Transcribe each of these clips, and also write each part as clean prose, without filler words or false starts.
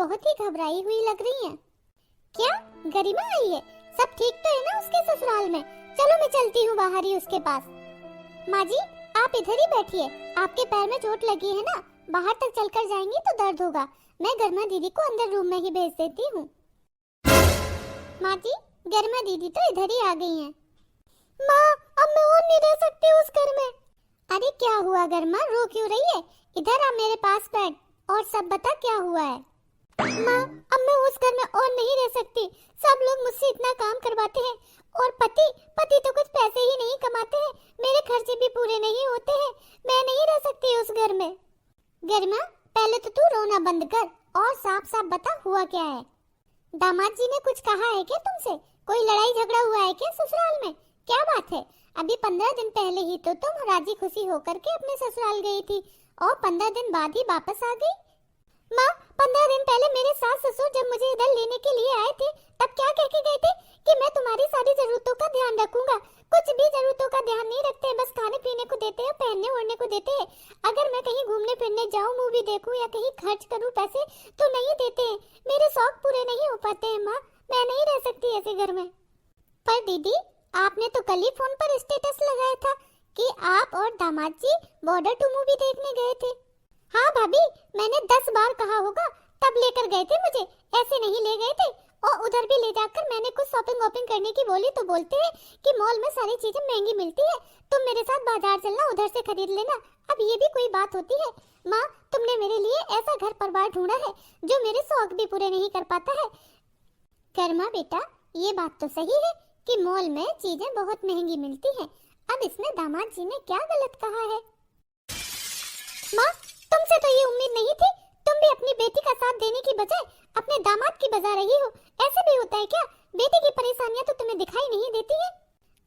बहुत ही घबराई हुई लग रही हैं। क्या गरिमा आई है? सब ठीक तो है ना उसके ससुराल में? चलो मैं चलती हूँ बाहर ही उसके पास। माँ जी आप इधर ही बैठिए, आपके पैर में चोट लगी है ना, बाहर तक चलकर जाएंगी तो दर्द होगा। मैं गरिमा दीदी को अंदर रूम में ही भेज देती हूँ। माँ जी गरिमा दीदी तो इधर ही आ गई हैं। माँ अब मैं और नहीं रह सकती उस घर में। अरे क्या हुआ गरिमा, रो क्यों रही है? इधर आ मेरे पास बैठ और सब बता क्या हुआ है। माँ अब मैं उस घर में और नहीं रह सकती, सब लोग मुझसे इतना काम करवाते हैं और पति तो कुछ पैसे ही नहीं कमाते हैं, मेरे खर्चे भी पूरे नहीं होते हैं, मैं नहीं रह सकती उस घर में। गरिमा पहले तो तू रोना बंद कर और साफ साफ बता हुआ क्या है। दामाद जी ने कुछ कहा है क्या तुमसे? कोई लड़ाई झगड़ा हुआ है क्या ससुराल में? क्या बात है? अभी 15 दिन पहले ही तो तुम राजी खुशी होकर के अपने ससुराल गई थी और 15 दिन बाद ही वापस आ गई। माँ 15 दिन पहले मेरे सास ससुर जब मुझे इधर लेने के लिए आए थे तब क्या कह के गए थे कि मैं तुम्हारी सारी जरूरतों का ध्यान रखूंगा। कुछ भी जरूरतों का ध्यान नहीं रखते, बस खाने पीने को देते हैं, पहनने ओढ़ने को देते हैं। अगर मैं कहीं घूमने फिरने जाऊं, मूवी देखूं या कहीं खर्च करूं पैसे तो नहीं देते हैं। मेरे शौक पूरे नहीं हो पाते हैं माँ, मैं नहीं रह सकती ऐसे घर में। पर दीदी आपने तो कल ही फोन पर स्टेटस लगाया था कि आप और दामाद जी बॉर्डर टू मूवी देखने गए थे। हाँ भाभी मैंने 10 बार कहा होगा तब लेकर गए थे मुझे, ऐसे नहीं ले गए थे। और उधर भी ले जाकर मैंने कुछ शॉपिंग वॉपिंग करने की बोली तो बोलते हैं कि मॉल में सारी चीजें महंगी मिलती है, तुम मेरे साथ बाजार चलना, उधर से खरीद लेना। अब ये भी कोई बात होती है? माँ तुमने मेरे लिए ऐसा घर परिवार ढूंढा है जो मेरे शौक भी पूरे नहीं कर पाता है। कर्मा बेटा ये बात तो सही है कि मॉल में चीजें बहुत महंगी मिलती हैं, अब इसमें दामाद जी ने क्या गलत कहा है? माँ तुमसे तो ये उम्मीद नहीं थी, तुम भी अपनी बेटी का साथ देने की बजाय अपने दामाद की बजा रही हो। ऐसे भी होता है क्या? बेटी की परेशानियां तो तुम्हें दिखाई नहीं देती है?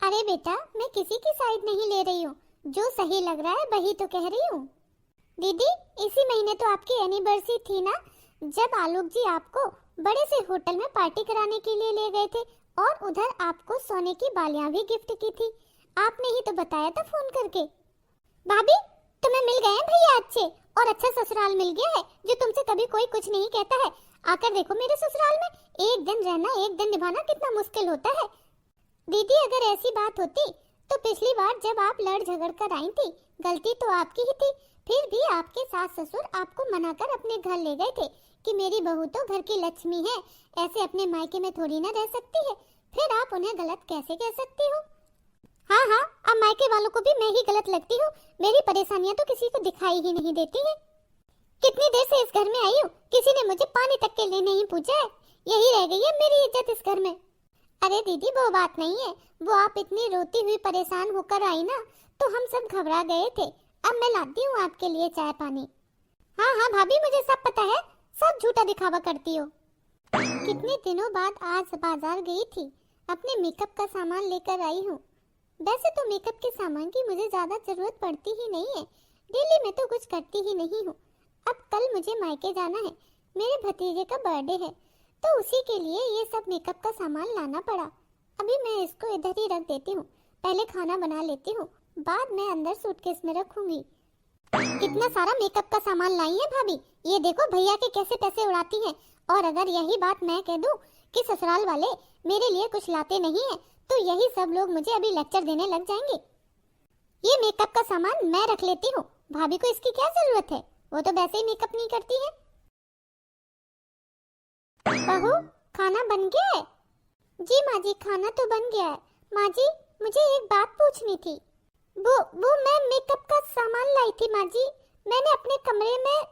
अरे बेटा मैं किसी की साइड नहीं ले रही हूँ, जो सही लग रहा है वही तो कह रही हूँ। दीदी इसी महीने तो आपकी एनिवर्सरी थी ना, जब आलोक जी आपको बड़े से होटल में पार्टी कराने के लिए ले गए थे और उधर आपको सोने की बालियां भी गिफ्ट की थी, आपने ही तो बताया था फोन करके। भाभी तुम्हें मिल गए हैं भैया अच्छे और अच्छा ससुराल मिल गया है जो तुमसे कभी कोई कुछ नहीं कहता है। आकर देखो मेरे ससुराल में, एक दिन रहना एक दिन निभाना कितना मुश्किल होता है। दीदी अगर ऐसी बात होती तो पिछली बार जब आप लड़ झगड़ कर आई थी गलती तो आपकी ही थी, फिर भी आपके सास ससुर आपको मनाकर अपने घर ले गए थे कि मेरी बहू तो घर की लक्ष्मी है, ऐसे अपने मायके में थोड़ी ना रह सकती है। फिर आप उन्हें गलत कैसे कह सकती हो? हाँ हाँ अब मायके वालों को भी मैं ही गलत लगती हूँ, मेरी परेशानियाँ तो किसी को दिखाई ही नहीं देती हैं। कितनी देर से इस घर में आई हूँ, किसी ने मुझे पानी तक के लिए नहीं पूछा है, यही रह गई है मेरी इज्जत इस घर में। अरे दीदी वो बात नहीं है, वो आप इतनी रोती हुई परेशान होकर आई ना तो हम सब घबरा गए थे। अब मैं लाती हूँ आपके लिए चाय पानी। हाँ हाँ भाभी मुझे सब पता है, सब झूठा दिखावा करती हो। कितने दिनों बाद आज बाजार गई थी, अपने मेकअप का सामान लेकर आई हूँ। वैसे तो मेकअप के सामान की मुझे ज्यादा जरूरत पड़ती ही नहीं है, डेली में तो कुछ करती ही नहीं हूँ। अब कल मुझे मायके जाना है, मेरे भतीजे का बर्थडे है तो उसी के लिए ये सब मेकअप का सामान लाना पड़ा। अभी मैं इसको इधर ही रख देती हूँ, पहले खाना बना लेती हूँ, बाद में अंदर सूटकेस में रखूंगी। कितना सारा मेकअप का सामान लाई है भाभी, ये देखो भैया के कैसे पैसे उड़ाती हैं। और अगर यही बात मैं कह दूं कि ससुराल वाले मेरे लिए कुछ लाते नहीं है तो यही सब लोग मुझे अभी लेक्चर देने लग जाएंगे। ये मेकअप का सामान मैं रख लेती हूँ, भाभी को इसकी क्या जरूरत है, वो तो वैसे ही मेकअप नहीं करती है। बहू खाना बन गया है? जी माँ जी खाना तो बन गया है। माँ जी मुझे एक बात पूछनी थी। वो मैं मेकअप का सामान लाई थी माँ जी, मैंने अपने कमरे में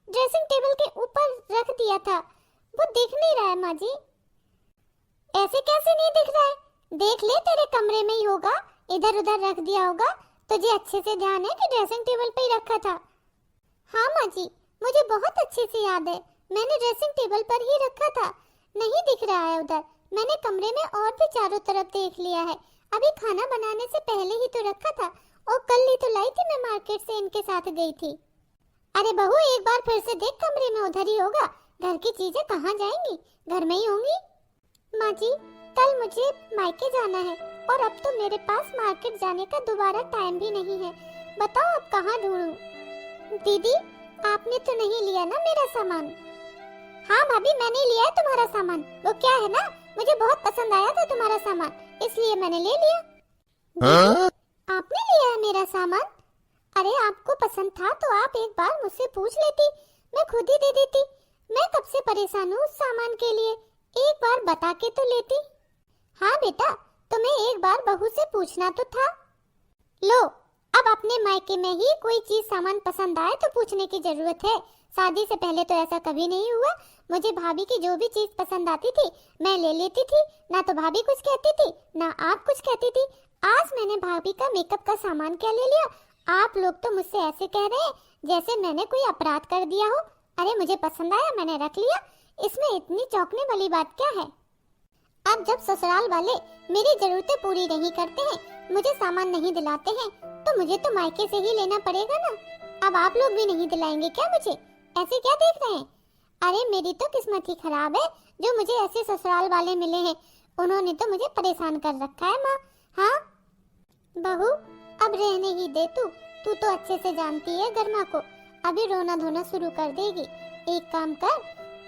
ड्रेसिंग टेबल के ऊपर रख दिया था, वो दिख नहीं रहा है माँ जी। ऐसे कैसे नहीं दिख रहा है? देख ले तेरे कमरे में ही होगा, इधर उधर रख दिया होगा, तुझे अच्छे से ध्यान है कि ड्रेसिंग टेबल पे ही रखा था। हाँ माँ जी मुझे बहुत अच्छे से याद है, मैंने ड्रेसिंग टेबल पर ही रखा था, नहीं दिख रहा है उधर। मैंने कमरे में और भी चारों तरफ देख लिया है, अभी खाना बनाने से पहले ही तो रखा था और कल ही तो लाई थी, मैं मार्केट से इनके साथ गई थी। अरे बहू एक बार फिर से देख, कमरे में उधर ही होगा, घर की चीजें कहाँ जाएंगी, घर में ही होंगी। माँ जी कल मुझे मायके जाना है और अब तो मेरे पास मार्केट जाने का दोबारा टाइम भी नहीं है, बताओ अब कहाँ ढूंढूं? दीदी आपने तो नहीं लिया ना मेरा सामान? हाँ भाभी, मैंने लिया है तुम्हारा सामान। वो क्या है ना, मुझे बहुत पसंद आया था तुम्हारा सामान, इसलिए मैंने ले लिया। हाँ? आपने लिया है मेरा सामान? अरे आपको पसंद था तो आप एक बार मुझसे पूछ लेती, मैं खुद ही दे देती। मैं कब से परेशान हूँ उस सामान के लिए, एक बार बता के तो लेती। हाँ बेटा, तुम्हें एक बार बहू से पूछना तो था। लो, अब अपने मायके में ही कोई चीज सामान पसंद आए तो पूछने की जरूरत है। शादी से पहले तो ऐसा कभी नहीं हुआ। मुझे भाभी की जो भी चीज पसंद आती थी मैं ले लेती थी, ना तो भाभी कुछ कहती थी ना आप कुछ कहती थी। आज मैंने भाभी का मेकअप का सामान क्या ले लिया, आप लोग तो मुझसे ऐसे कह रहे हैं जैसे मैंने कोई अपराध कर दिया हो। अरे मुझे पसंद आया, मैंने रख लिया, इसमें इतनी चौंकने वाली बात क्या है। अब जब ससुराल वाले मेरी जरूरतें पूरी नहीं करते हैं, मुझे सामान नहीं दिलाते हैं, तो मुझे तो मायके से ही लेना पड़ेगा ना। अब आप लोग भी नहीं दिलाएंगे क्या मुझे? ऐसे क्या देख रहे हैं? अरे मेरी तो किस्मत ही खराब है जो मुझे ऐसे ससुराल वाले मिले हैं। उन्होंने तो मुझे परेशान कर रखा है माँ। हाँ बहू, अब रहने ही दे तू तो अच्छे से जानती है गर्मा को, अभी रोना धोना शुरू कर देगी। एक काम कर,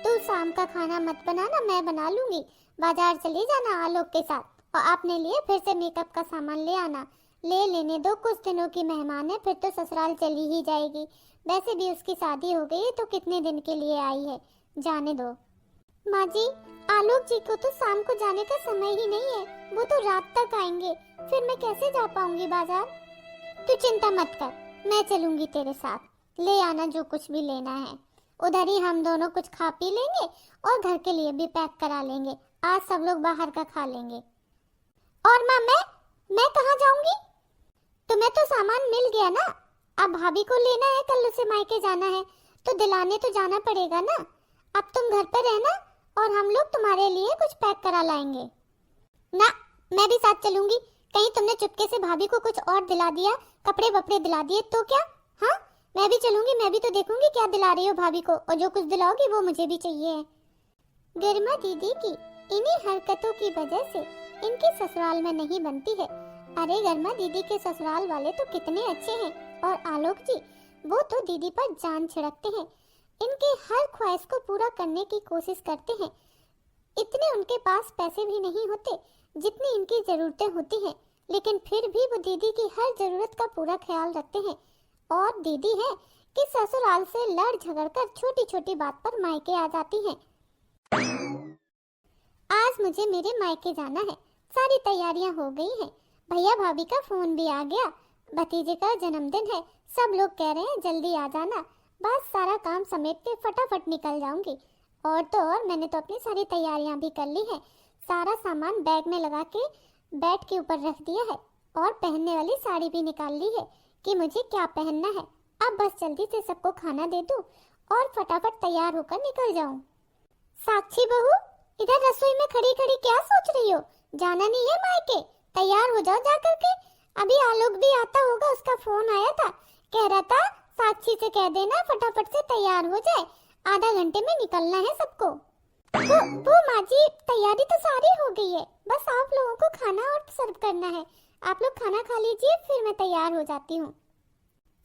तू शाम का खाना मत बनाना, मैं बना लूंगी। बाजार चली जाना आलोक के साथ और अपने लिए फिर से मेकअप का सामान ले आना। ले लेने दो, कुछ दिनों की मेहमान है, फिर तो ससुराल चली ही जाएगी। वैसे भी उसकी शादी हो गई है तो कितने दिन के लिए आई है, जाने दो। माँ जी, आलोक जी को तो शाम को जाने का समय ही नहीं है, वो तो रात तक आएंगे, फिर मैं कैसे जा पाऊंगी बाजार। तू चिंता मत कर, मैं चलूंगी तेरे साथ। ले आना जो कुछ भी लेना है, उधर ही हम दोनों कुछ खा पी लेंगे और घर के लिए भी पैक करा लेंगे। आज सब लोग बाहर का खा लेंगे। और माँ, मैं कहाँ जाऊंगी? तुम्हें तो सामान मिल गया ना, अब भाभी को लेना है, कल उसे मायके जाना है तो दिलाने तो जाना पड़ेगा ना। अब तुम घर पर रहना और हम लोग तुम्हारे लिए कुछ पैक करा लाएंगे। ना, मैं भी साथ चलूंगी। कहीं तुमने चुपके से भाभी को कुछ और दिला दिया, कपड़े वपड़े दिला दिए तो क्या? हाँ, मैं भी चलूंगी, मैं भी तो देखूंगी क्या दिला रही हो भाभी को, और जो कुछ दिलाओगी वो मुझे भी चाहिए है। गरिमा दीदी की इन्हीं हरकतों की वजह से इनके ससुराल में नहीं बनती है। अरे गरिमा दीदी के ससुराल वाले तो कितने अच्छे हैं, और आलोक जी वो तो दीदी पर जान छिड़कते हैं, इनके हर ख्वाहिश को पूरा करने की कोशिश करते हैं। इतने उनके पास पैसे भी नहीं होते जितनी इनकी जरूरतें होती हैं, लेकिन फिर भी वो दीदी की हर जरूरत का पूरा ख्याल रखते हैं। और दीदी है कि ससुराल से लड़ झगड़ कर छोटी छोटी बात पर मायके आ जाती हैं। आज मुझे मेरे मायके जाना है, सारी तैयारियां हो गई हैं, भैया भाभी का फोन भी आ गया, भतीजे का जन्मदिन है, सब लोग कह रहे हैं जल्दी आ जाना। बस सारा काम समेट के फटाफट निकल जाऊंगी। और तो और मैंने तो अपनी सारी तैयारियां भी कर ली हैं, सारा सामान बैग में लगा के बेड के ऊपर रख दिया है, और पहनने वाली साड़ी भी निकाल ली है कि मुझे क्या पहनना है। अब बस जल्दी से सबको खाना दे दूं और फटाफट तैयार होकर निकल जाऊं। साक्षी बहू, इधर रसोई में खड़ी खड़ी क्या सोच रही हो? जाना नहीं है मायके? तैयार हो जाओ जा करके। अभी आलोक भी आता होगा, उसका फोन आया था, कह रहा था साक्षी से कह देना फटाफट से तैयार हो जाए, आधा घंटे में निकलना है सबको। वो माँ जी, तैयारी तो सारी हो गई है, बस आप लोगों को खाना और सर्व करना है। आप लोग खाना खा लीजिए, फिर मैं तैयार हो जाती हूँ।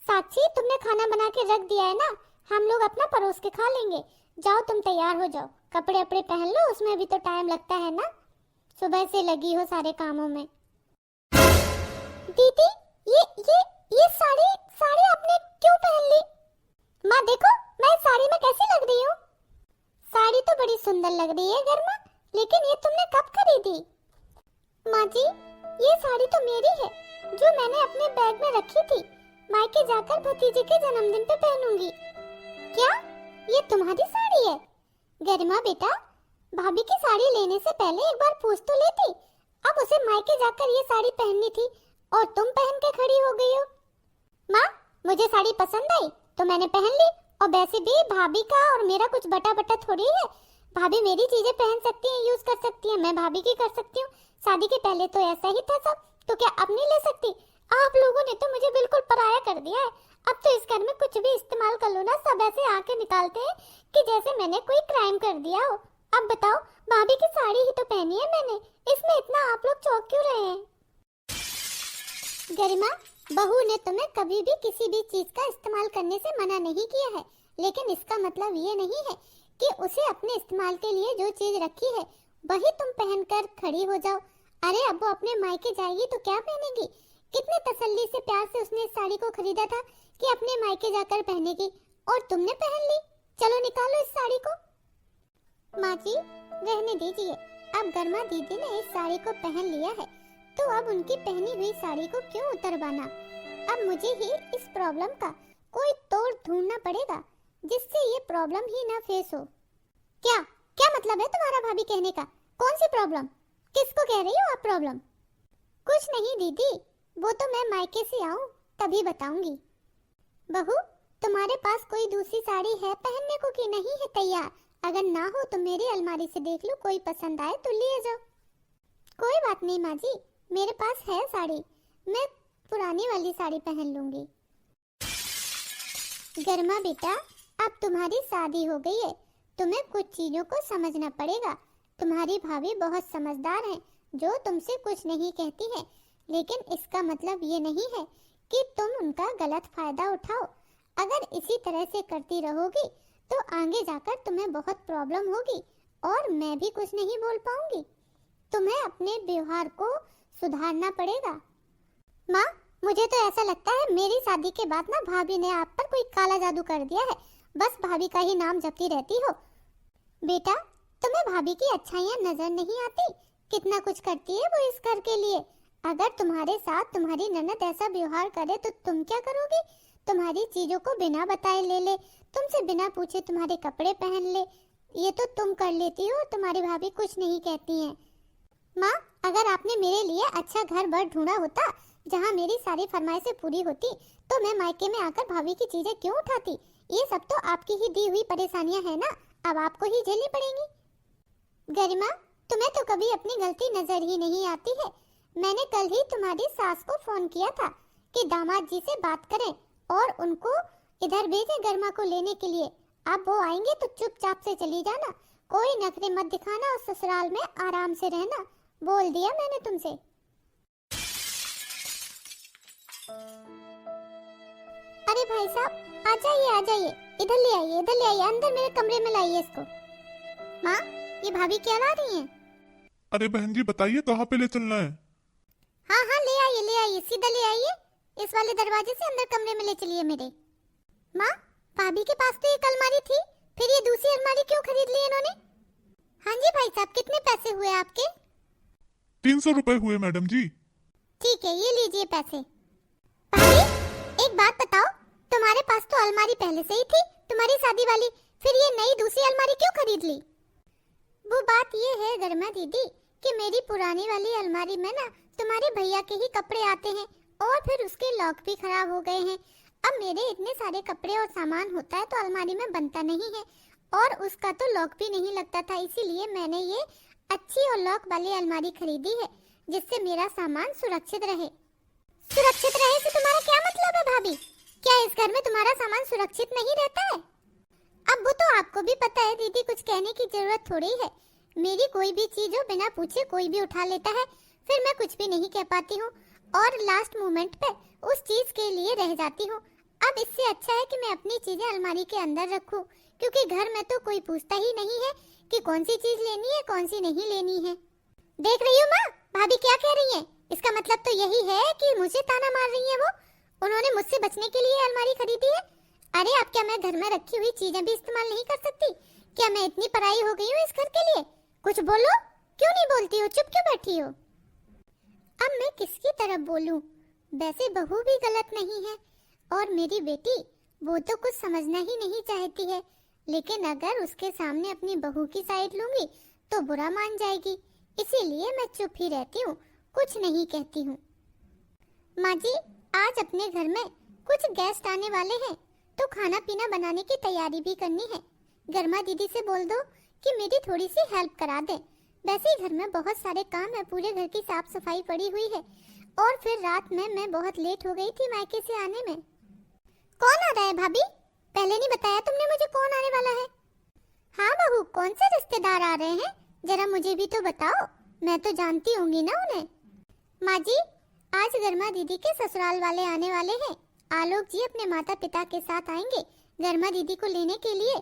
साक्षी, तुमने खाना बना के रख दिया है ना, हम लोग अपना परोस के खा लेंगे। जाओ तुम तैयार हो जाओ, कपड़े अपड़े पहन लो, उसमें भी तो टाइम लगता है ना, सुबह से लगी हो सारे कामों में। दीदी, ये साड़ी आपने क्यों पहन ली? माँ देखो, मैं इस साड़ी में कैसी लग रही हूँ? साड़ी तो बड़ी सुंदर लग रही है गरिमा, लेकिन ये तुमने कब खरीदी? माँ जी, ये साड़ी तो मेरी है, जो मैंने अपने बैग में रखी थी, मायके जाकर भतीजे के जन्मदिन पे पहनूंगी। क्या ये तुम्हारी साड़ी है? गरिमा बेटा, भाभी की साड़ी लेने से पहले एक बार पूछ तो लेती, अब उसे मायके जाकर ये साड़ी पहननी थी और तुम पहन के खड़ी हो गई हो। माँ, मुझे साड़ी पसंद आई तो मैंने पहन ली, और वैसे भी भाभी का और मेरा कुछ बटा बटा थोड़ी है। भाभी मेरी चीजें पहन सकती हैं, यूज कर सकती हैं, मैं भाभी की कर सकती हूँ। शादी के पहले तो ऐसा ही था सब, तो क्या अब नहीं ले सकती? आप लोगों ने तो मुझे बिल्कुल पराया कर दिया है। अब तो इस घर में कुछ भी इस्तेमाल कर लो ना, सब ऐसे आके निकालते हैं कि जैसे मैंने कोई क्राइम कर दिया हो। अब बताओ, भाभी की साड़ी ही तो पहनी है मैंने, इसमें इतना आप लोग चौंक क्यों रहे हैं? गरिमा, बहू ने तुम्हें कभी भी किसी भी चीज का इस्तेमाल करने से मना नहीं किया है, लेकिन इसका मतलब ये नहीं है कि उसे अपने इस्तेमाल के लिए जो चीज रखी है वही तुम पहनकर खड़ी हो जाओ। अरे अब वो अपने मायके जाएगी तो क्या पहनेगी? कितने तसल्ली से प्यार से उसने इस साड़ी को खरीदा था कि अपने मायके जाकर पहनेगी, और तुमने पहन ली। चलो निकालो इस साड़ी को। माँ जी रहने दीजिए, अब गर्मा दीदी ने इस साड़ी को पहन लिया है तो अब उनकी पहनी हुई साड़ी को क्यों उतरवाना। अब मुझे ही इस प्रॉब्लम का कोई तोड़ ढूंढना पड़ेगा जिससे ये प्रॉब्लम ही ना फेस हो। क्या क्या मतलब है तुम्हारा भाभी कहने का? कौन सी प्रॉब्लम? किसको कह रही हो आप प्रॉब्लम? कुछ नहीं दीदी, वो तो मैं मायके से आऊं तभी बताऊंगी। बहू तुम्हारे पास कोई दूसरी साड़ी है पहनने को कि नहीं है तैयार? अगर ना हो तो मेरी अलमारी से देख लो, कोई पसंद आए तो लिए जाओ। कोई बात नहीं माँ जी, मेरे पास है साड़ी, मैं पुरानी वाली साड़ी पहन लूंगी। गर्मा बेटा अब तुम्हारी शादी हो गई है, तुम्हें कुछ चीजों को समझना पड़ेगा। तुम्हारी भाभी बहुत समझदार है जो तुमसे कुछ नहीं कहती है, लेकिन इसका मतलब ये नहीं है कि तुम उनका गलत फायदा उठाओ। अगर इसी तरह से करती रहोगी तो आगे जाकर तुम्हें बहुत प्रॉब्लम होगी और मैं भी कुछ नहीं बोल पाऊंगी। तुम्हें अपने व्यवहार को सुधारना पड़ेगा। माँ मुझे तो ऐसा लगता है मेरी शादी के बाद ना भाभी ने आप पर कोई काला जादू कर दिया है, बस भाभी का ही नाम जपती रहती हो। बेटा तुम्हें भाभी की अच्छाइयाँ नजर नहीं आती? कितना कुछ करती है वो इस घर के लिए। अगर तुम्हारे साथ तुम्हारी ननद ऐसा व्यवहार करे तो तुम क्या करोगी? तुम्हारी चीजों को बिना बताए ले ले, तुमसे बिना पूछे तुम्हारे कपड़े पहन ले, ये तो तुम कर लेती हो, तुम्हारी भाभी कुछ नहीं कहती है। माँ अगर आपने मेरे लिए अच्छा घर बार ढूंढा होता जहाँ मेरी सारी फरमाइशें पूरी होती तो मैं मायके में आकर भाभी की चीजें क्यों उठाती? ये सब तो आपकी ही दी हुई परेशानियां है ना, अब आपको ही झेलनी पड़ेंगी। गरिमा तुम्हें तो कभी अपनी गलती नजर ही नहीं आती है। मैंने कल ही तुम्हारी सास को फोन किया था कि दामाद जी से बात करें और उनको इधर भेजें गरिमा को लेने के लिए। अब वो आएंगे तो चुपचाप से चली जाना, कोई नखरे मत दिखाना और ससुराल में आराम से रहना, बोल दिया मैंने तुमसे। अरे भाई साहब आ जाइए, इधर ले आइए, अंदर मेरे कमरे में लाइए इसको। माँ ये भाभी क्या ला रही हैं? अरे बहन जी बताइए कहाँ पे ले चलना है? हाँ ले आइए, सीधा ले आइए, इस वाले दरवाजे से अंदर कमरे में ले चलिए मेरे। माँ भाभी के पास तो एक अलमारी थी, फिर ये दूसरी अलमारी क्यों खरीद ली इन्होंने? हाँ जी भाई साहब कितने पैसे हुए आपके? 300 रुपए हुए मैडम जी। ठीक है ये लीजिए पैसे। भाभी एक बात बताओ, तुम्हारे पास तो अलमारी पहले से ही थी तुम्हारी शादी वाली, फिर ये नई दूसरी अलमारी क्यों खरीद ली? वो बात ये है गरिमा दीदी कि मेरी पुरानी वाली अलमारी में ना तुम्हारे भैया के ही कपड़े आते हैं और फिर उसके लॉक भी खराब हो गए हैं। अब मेरे इतने सारे कपड़े और सामान होता है तो अलमारी में बनता नहीं है और उसका तो लॉक भी नहीं लगता था, इसीलिए मैंने ये अच्छी और लॉक वाली अलमारी खरीदी है जिससे मेरा सामान सुरक्षित रहे। सुरक्षित रहे से तुम्हारा क्या मतलब है भाभी? क्या इस घर में तुम्हारा सामान सुरक्षित नहीं रहता है? अब वो तो आपको भी पता है दीदी, कुछ कहने की जरूरत थोड़ी है। मेरी कोई भी चीज हो बिना पूछे कोई भी उठा लेता है, फिर मैं कुछ भी नहीं कह पाती हूँ और लास्ट मोमेंट पे उस चीज के लिए रह जाती हूँ। अब इससे अच्छा है कि मैं अपनी चीजें अलमारी के अंदर रखूं, क्योंकि घर में तो कोई पूछता ही नहीं है कि कौन सी चीज लेनी है कौन सी नहीं लेनी है। देख रही हो माँ भाभी क्या कह रही है? इसका मतलब तो यही है कि मुझे ताना मार रही है वो, उन्होंने मुझसे बचने के लिए अलमारी खरीदी है। अरे अब क्या मैं घर में रखी हुई चीजें भी इस्तेमाल नहीं कर सकती? क्या मैं इतनी पराई हो गई हूँ इस घर के लिए? कुछ बोलो, क्यों नहीं बोलती हो, चुप क्यों बैठी हो? अब मैं किसकी तरफ बोलूं? वैसे बहू भी गलत नहीं है और मेरी बेटी वो तो कुछ समझना ही नहीं चाहती है, लेकिन अगर उसके सामने अपनी बहू की साइड लूंगी तो बुरा मान जाएगी, इसीलिए मैं चुप ही रहती हूँ, कुछ नहीं कहती हूँ। माँ जी आज अपने घर में कुछ गेस्ट आने वाले हैं तो खाना पीना बनाने की तैयारी भी करनी है। गर्मा दीदी से बोल दो कि मेरी थोड़ी सी हेल्प करा दे। वैसे ही घर में बहुत सारे काम है, पूरे घर की साफ सफाई पड़ी हुई है और फिर रात में मैं बहुत लेट हो गई थी मायके से आने में। कौन आ रहा है भाभी? पहले नहीं बताया तुमने मुझे कौन आने वाला है? हाँ बहू कौन से रिश्तेदार आ रहे हैं, जरा मुझे भी तो बताओ, मैं तो जानती होंगी ना उन्हें। माँ जी आज गर्मा दीदी के ससुराल वाले आने वाले हैं। आलोक जी अपने माता पिता के साथ आएंगे गर्मा दीदी को लेने के लिए।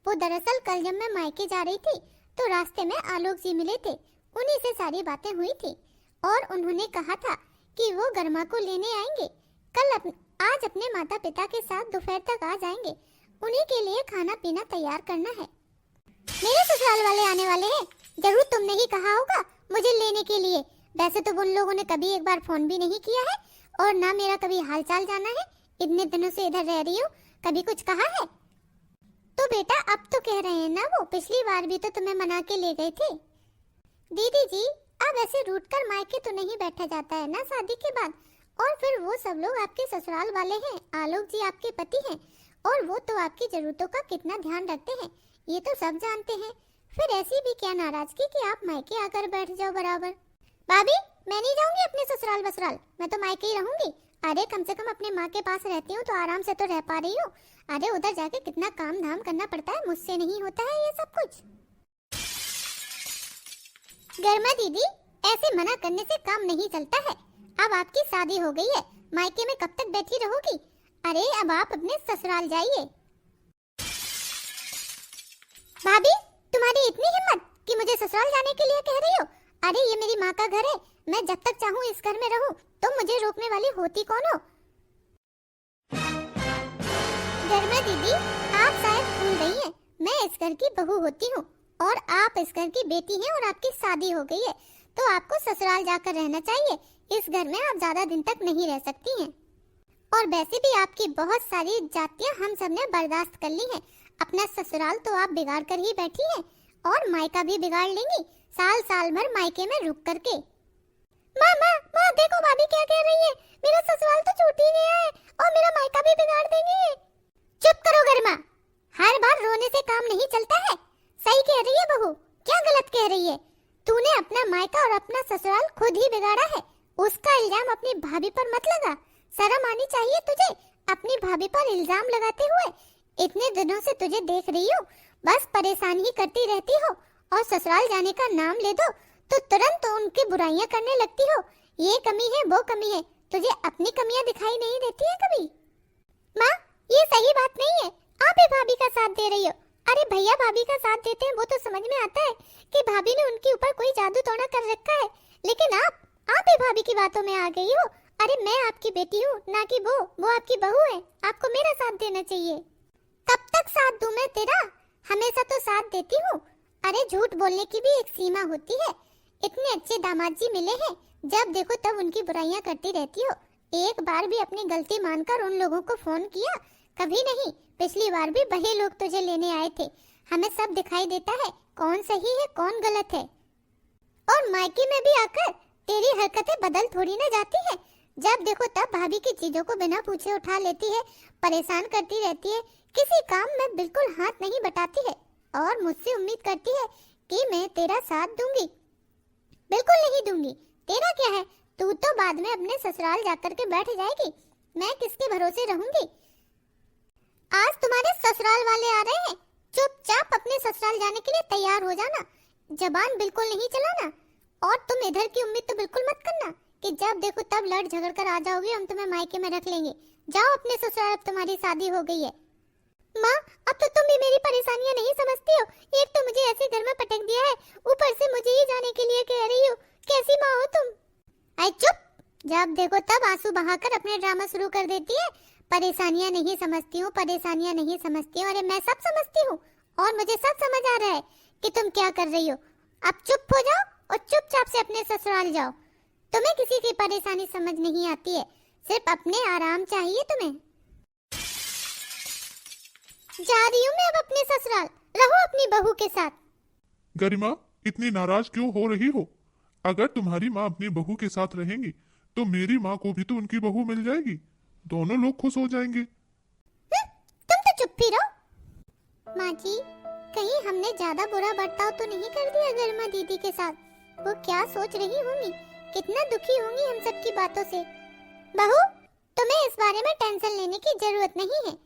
वो दरअसल कल जब मैं मायके जा रही थी तो रास्ते में आलोक जी मिले थे। उन्हीं से सारी बातें हुई थी और उन्होंने कहा था कि वो गर्मा को लेने आएंगे। आज अपने माता पिता के साथ दोपहर तक आ जाएंगे। उन्हीं के लिए खाना पीना तैयार करना है। मेरे ससुराल वाले आने वाले हैं। जरूर तुमने ही कहा होगा मुझे लेने के लिए। वैसे तो उन लोगों ने कभी एक बार फोन भी नहीं किया है और ना मेरा कभी हालचाल जाना है। इतने दिनों से इधर रह रही हूँ, कभी कुछ कहा है? तो बेटा अब तो कह रहे हैं ना, वो पिछली बार भी तो तुम्हें मना के ले गए थे। दीदी जी अब ऐसे रूठ कर मायके तो नहीं बैठा जाता है ना शादी के बाद। और फिर वो सब लोग आपके ससुराल वाले हैं, आलोक जी आपके पति हैं और वो तो आपकी जरूरतों का कितना ध्यान रखते हैं, ये तो सब जानते हैं। फिर ऐसी भी क्या नाराजगी कि आप मायके आकर बैठ जाओ बराबर। भाभी मैं नहीं जाऊंगी अपने ससुराल बसुराल, मैं तो मायके ही रहूंगी। अरे कम से कम अपने माँ के पास रहती हूँ तो आराम से तो रह पा रही हूँ। अरे उधर जाके कितना काम धाम करना पड़ता है, मुझसे नहीं होता है ये सब कुछ। गर्मा दीदी ऐसे मना करने से काम नहीं चलता है। अब आपकी शादी हो गई है, मायके में कब तक बैठी रहोगी? अरे अब आप अपने ससुराल जाइए। भाभी तुम्हारी इतनी हिम्मत कि मुझे ससुराल जाने के लिए कह रही हो? अरे ये मेरी माँ का घर है, मैं जब तक चाहूँ इस घर में रहूँ, तुम मुझे रोकने वाली होती कौन हो? गर्मा दीदी आप शायद भूल गई हैं, मैं इस घर की बहू होती हूँ और आप इस घर की बेटी हैं और आपकी शादी हो गई है तो आपको ससुराल जाकर रहना चाहिए। इस घर में आप ज्यादा दिन तक नहीं रह सकती हैं। और वैसे भी आपकी बहुत सारी जातियां हम सब ने बर्दाश्त कर ली हैं। अपना ससुराल तो आप बिगाड़ कर ही बैठी हैं और मायका भी बिगाड़ लेंगी, साल साल भर मायके में रुक करके। माँ माँ माँ देखो भाभी क्या कह रही है, मेरा ससुराल तो छूट ही गया है और मेरा मायका भी बिगाड़ देंगे। चुप करो गर्मा, हर बार रोने से काम नहीं चलता है। सही कह रही है बहू, क्या गलत कह रही है? तूने अपना मायका और अपना ससुराल खुद ही बिगाड़ा है। उसका इल्जाम अपनी भाभी पर मत लगा, शर्म आनी चाहिए तुझे अपनी भाभी पर इल्जाम लगाते हुए। इतने दिनों से तुझे देख रही हूँ, बस परेशान ही करती रहती हो और ससुराल जाने का नाम ले दो तो तुरंत उनकी बुराइयां करने लगती हो। ये कमी है वो कमी है, तुझे अपनी कमियां दिखाई नहीं देती है कभी? माँ ये सही बात नहीं है, आप ही भाभी का साथ दे रही हो। अरे भैया भाभी का साथ देते हैं वो तो समझ में आता है कि भाभी ने उनके ऊपर कोई जादू टोना कर रखा है, लेकिन आप ही भाभी की बातों में आ गई हो। अरे मैं आपकी बेटी हूँ ना कि वो आपकी बहू है, आपको मेरा साथ देना चाहिए। कब तक साथ दूं मैं तेरा? हमेशा तो साथ देती हूँ। अरे झूठ बोलने की भी एक सीमा होती है। इतने अच्छे दामाद जी मिले हैं, जब देखो तब उनकी बुराइयां करती रहती हो। एक बार भी अपनी गलती मानकर उन लोगों को फोन किया? कभी नहीं। पिछली बार भी वही लोग तुझे लेने आए थे। हमें सब दिखाई देता है कौन सही है कौन गलत है। और मायके में भी आकर तेरी हरकतें बदल थोड़ी ना जाती है। जब देखो तब भाभी की चीजों को बिना पूछे उठा लेती है, परेशान करती रहती है, किसी काम में बिल्कुल हाथ नहीं बटाती है और मुझसे उम्मीद करती है कि मैं तेरा साथ दूंगी। बिल्कुल नहीं दूंगी। तेरा क्या है, तू तो बाद में अपने ससुराल जाकर के बैठ जाएगी, मैं किसके भरोसे रहूंगी? आज तुम्हारे ससुराल वाले आ रहे हैं, चुपचाप अपने ससुराल जाने के लिए तैयार हो जाना, जबान बिल्कुल नहीं चलाना। और तुम इधर की उम्मीद तो बिल्कुल मत करना कि जब देखो तब लड़ झगड़ कर आ जाओगे, हम तुम्हें मायके में रख लेंगे। जाओ अपने ससुराल, अब तुम्हारी शादी हो गई है। माँ अब तो तुम भी मेरी परेशानियां नहीं समझती हो। एक तो मुझे ऐसे घर में पटक दिया है, ऊपर से मुझे ही जाने के लिए कह रही हो। कैसी माँ हो तुम? आई चुप, जब देखो तब आंसू बहाकर अपने ड्रामा शुरू कर देती है। परेशानियां नहीं समझती हूँ, परेशानियां नहीं समझती हूँ। अरे मैं सब समझती हूँ और मुझे सब समझ आ रहा है कि तुम क्या कर रही हो। अब चुप हो जाओ और चुपचाप से अपने ससुराल जाओ। तुम्हें किसी की परेशानी समझ नहीं आती है, सिर्फ अपने आराम चाहिए तुम्हें। जा रही हूँ मैं अब अपने ससुराल, रहो अपनी बहू के साथ। गरिमा इतनी नाराज क्यों हो रही हो? अगर तुम्हारी माँ अपनी बहू के साथ रहेंगी तो मेरी माँ को भी तो उनकी बहू मिल जाएगी, दोनों लोग खुश हो जाएंगे। तुम तो चुप ही रहो। माँ जी कहीं हमने ज्यादा बुरा बर्ताव तो नहीं कर दिया गरिमा दीदी के साथ? वो क्या सोच रही होंगी, कितना दुखी होंगी हम सबकी बातों से। बहू तुम्हें इस बारे में टेंशन लेने की जरूरत नहीं है,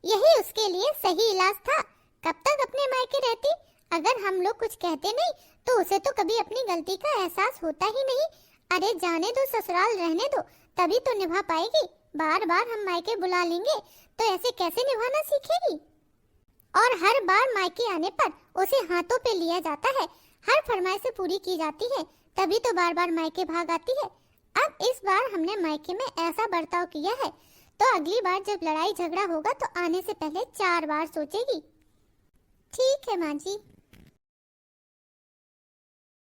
यही उसके लिए सही इलाज था। कब तक अपने मायके रहती? अगर हम लोग कुछ कहते नहीं तो उसे तो कभी अपनी गलती का एहसास होता ही नहीं। अरे जाने दो, ससुराल रहने दो, तभी तो निभा पाएगी। बार बार हम मायके बुला लेंगे तो ऐसे कैसे निभाना सीखेगी? और हर बार मायके आने पर उसे हाथों पे लिया जाता है, हर फरमाइश पूरी की जाती है, तभी तो बार बार मायके भाग आती है। अब इस बार हमने मायके में ऐसा बर्ताव किया है तो अगली बार जब लड़ाई झगड़ा होगा तो आने से पहले 4 बार सोचेगी। ठीक है माँ जी।